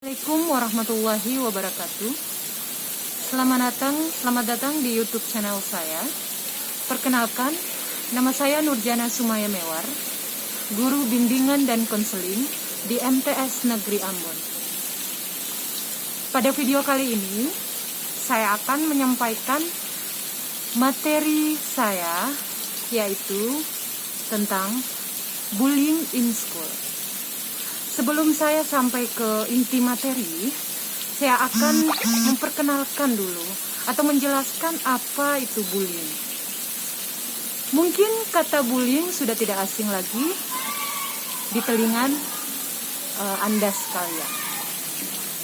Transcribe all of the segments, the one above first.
Assalamualaikum warahmatullahi wabarakatuh. Selamat datang di YouTube channel saya. Perkenalkan, nama saya Nurjana Sumaya Mewar, guru bimbingan dan konseling di MTS Negeri Ambon. Pada video kali ini, saya akan menyampaikan materi saya, yaitu tentang bullying in school. Sebelum saya sampai ke inti materi, saya akan memperkenalkan dulu atau menjelaskan apa itu bullying. Mungkin kata bullying sudah tidak asing lagi di telinga Anda sekalian.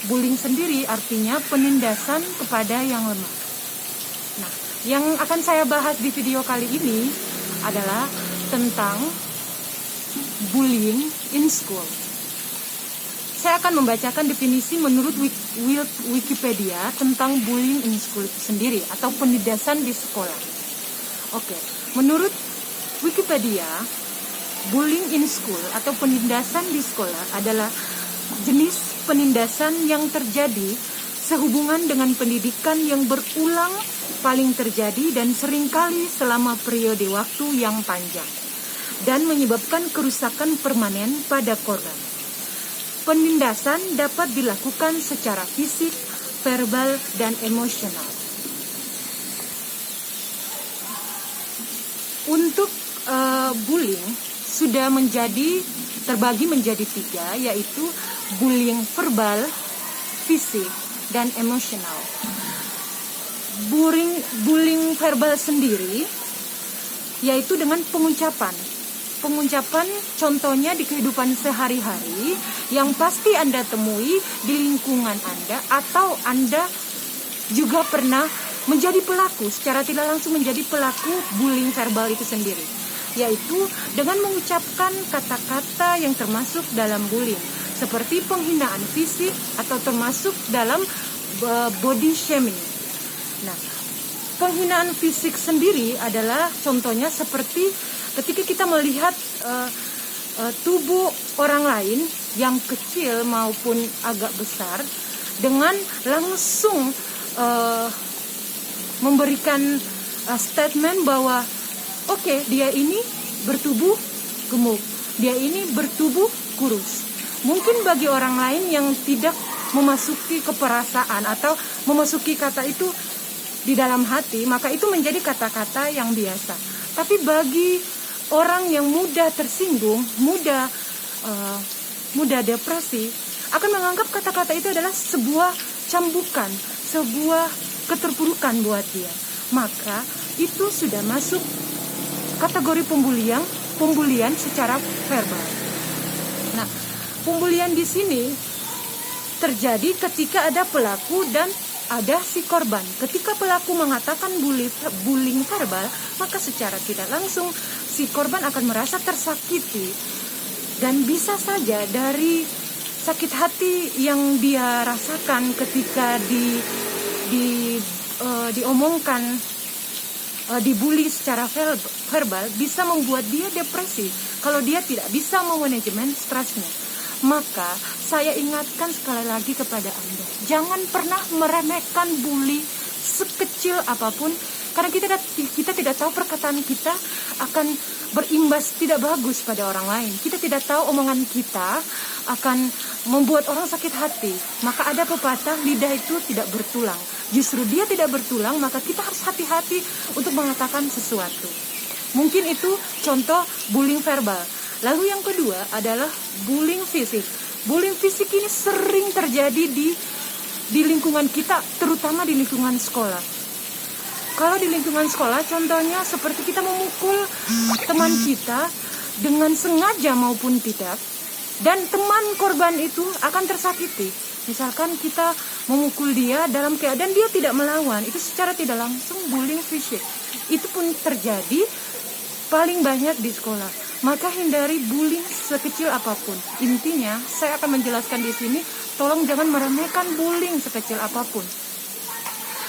Bullying sendiri artinya penindasan kepada yang lemah. Nah, yang akan saya bahas di video kali ini adalah tentang bullying in school. Saya akan membacakan definisi menurut Wikipedia tentang bullying in school itu sendiri atau penindasan di sekolah. Oke, menurut Wikipedia, bullying in school atau penindasan di sekolah adalah jenis penindasan yang terjadi sehubungan dengan pendidikan yang berulang, paling terjadi dan seringkali selama periode waktu yang panjang dan menyebabkan kerusakan permanen pada korban. Penindasan dapat dilakukan secara fisik, verbal, dan emosional. Untuk bullying sudah terbagi menjadi 3, yaitu bullying verbal, fisik, dan emosional. Bullying verbal sendiri yaitu dengan pengucapan contohnya di kehidupan sehari-hari yang pasti Anda temui di lingkungan Anda, atau Anda juga pernah menjadi pelaku, secara tidak langsung menjadi pelaku bullying verbal itu sendiri, yaitu dengan mengucapkan kata-kata yang termasuk dalam bullying seperti penghinaan fisik atau termasuk dalam body shaming. Nah, penghinaan fisik sendiri adalah contohnya seperti ketika kita melihat tubuh orang lain yang kecil maupun agak besar dengan langsung memberikan statement bahwa oke, dia ini bertubuh gemuk, dia ini bertubuh kurus. Mungkin bagi orang lain yang tidak memasuki keperasaan atau memasuki kata itu di dalam hati, maka itu menjadi kata-kata yang biasa. Tapi bagi orang yang mudah tersinggung, mudah depresi, akan menganggap kata-kata itu adalah sebuah cambukan, sebuah keterpurukan buat dia. Maka itu sudah masuk kategori pembulian secara verbal. Nah, pembulian di sini terjadi ketika ada pelaku dan ada si korban. Ketika pelaku mengatakan bullying verbal, maka secara tidak langsung si korban akan merasa tersakiti, dan bisa saja dari sakit hati yang dia rasakan ketika diomongkan, dibully secara verbal, bisa membuat dia depresi kalau dia tidak bisa memanajemen stresnya. Maka saya ingatkan sekali lagi kepada Anda, jangan pernah meremehkan bully sekecil apapun, karena kita tidak tahu perkataan kita akan berimbas tidak bagus pada orang lain. Kita tidak tahu omongan kita akan membuat orang sakit hati. Maka ada pepatah, lidah itu tidak bertulang. Justru dia tidak bertulang, maka kita harus hati-hati untuk mengatakan sesuatu. Mungkin itu contoh bullying verbal. Lalu yang kedua adalah bullying fisik. Bullying fisik ini sering terjadi di lingkungan kita, terutama di lingkungan sekolah. Kalau di lingkungan sekolah, contohnya seperti kita memukul teman kita dengan sengaja maupun tidak, dan teman korban itu akan tersakiti. Misalkan kita memukul dia dalam keadaan dia tidak melawan, itu secara tidak langsung bullying fisik. Itu pun terjadi paling banyak di sekolah. Maka hindari bullying sekecil apapun. Intinya, saya akan menjelaskan di sini, tolong jangan meremehkan bullying sekecil apapun.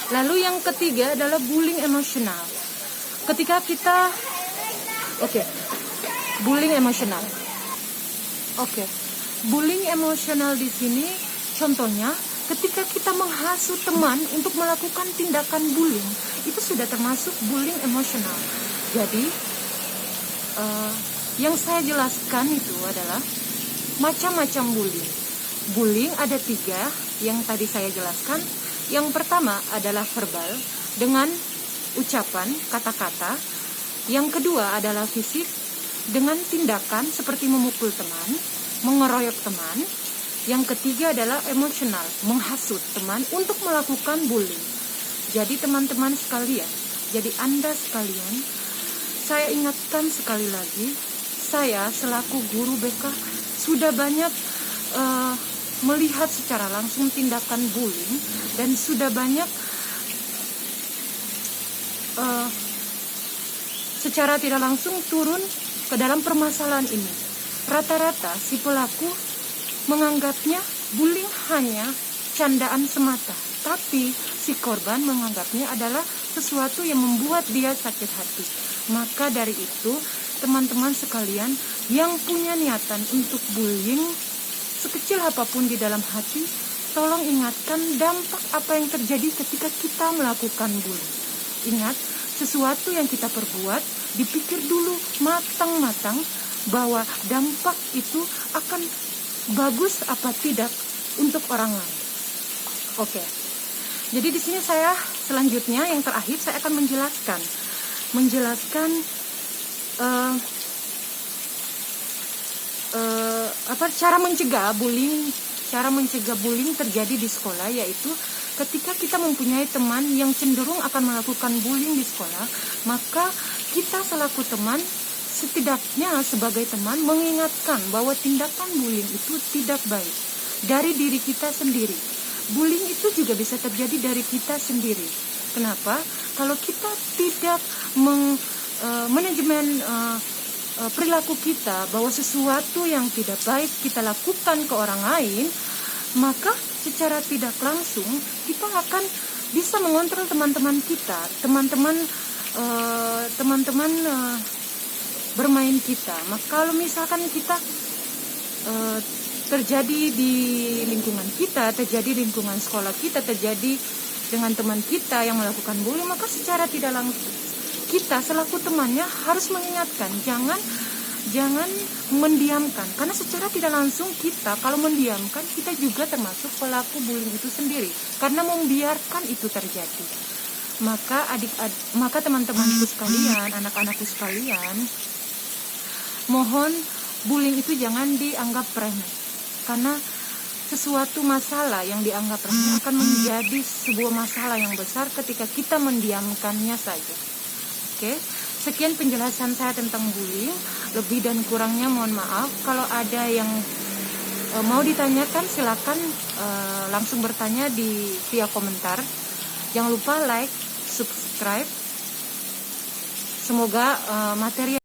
Lalu yang ketiga adalah bullying emosional. Ketika kita bullying emosional. Bullying emosional di sini Contohnya, ketika kita menghasut teman untuk melakukan tindakan bullying, itu sudah termasuk bullying emosional. Jadi, yang saya jelaskan itu adalah macam-macam bullying. Bullying ada 3 yang tadi saya jelaskan. Yang pertama adalah verbal dengan ucapan, kata-kata. Yang kedua adalah fisik dengan tindakan seperti memukul teman, mengeroyok teman. Yang ketiga adalah emosional, menghasut teman untuk melakukan bullying. Jadi teman-teman sekalian, jadi Anda sekalian, saya ingatkan sekali lagi, saya selaku guru BK sudah banyak melihat secara langsung tindakan bullying dan sudah banyak secara tidak langsung turun ke dalam permasalahan ini. Rata-rata si pelaku menganggapnya bullying hanya candaan semata, tapi si korban menganggapnya adalah sesuatu yang membuat dia sakit hati. Maka dari itu, teman-teman sekalian yang punya niatan untuk bullying, sekecil apapun di dalam hati, tolong ingatkan dampak apa yang terjadi ketika kita melakukan bullying. Ingat, sesuatu yang kita perbuat, dipikir dulu matang-matang bahwa dampak itu akan bagus apa tidak untuk orang lain. Oke. Jadi di sini saya selanjutnya yang terakhir saya akan menjelaskan cara mencegah bullying terjadi di sekolah, yaitu ketika kita mempunyai teman yang cenderung akan melakukan bullying di sekolah, maka kita selaku teman setidaknya sebagai teman mengingatkan bahwa tindakan bullying itu tidak baik dari diri kita sendiri. Bullying itu juga bisa terjadi dari kita sendiri. Kenapa? Kalau kita tidak manajemen perilaku kita bahwa sesuatu yang tidak baik kita lakukan ke orang lain, maka secara tidak langsung kita akan bisa mengontrol teman-teman kita, teman-teman bermain kita. Maka kalau misalkan kita terjadi di lingkungan kita, terjadi di lingkungan sekolah kita, terjadi dengan teman kita yang melakukan bullying, maka secara tidak langsung kita selaku temannya harus mengingatkan, jangan mendiamkan, karena secara tidak langsung kita kalau mendiamkan, kita juga termasuk pelaku bullying itu sendiri karena membiarkan itu terjadi. Maka teman-temanku sekalian, anak-anakku sekalian, mohon bullying itu jangan dianggap remeh, karena sesuatu masalah yang dianggap remeh akan menjadi sebuah masalah yang besar ketika kita mendiamkannya saja. Oke, sekian penjelasan saya tentang bullying. Lebih dan kurangnya mohon maaf. Kalau ada yang mau ditanyakan, silakan langsung bertanya via komentar. Jangan lupa like, subscribe. Semoga materi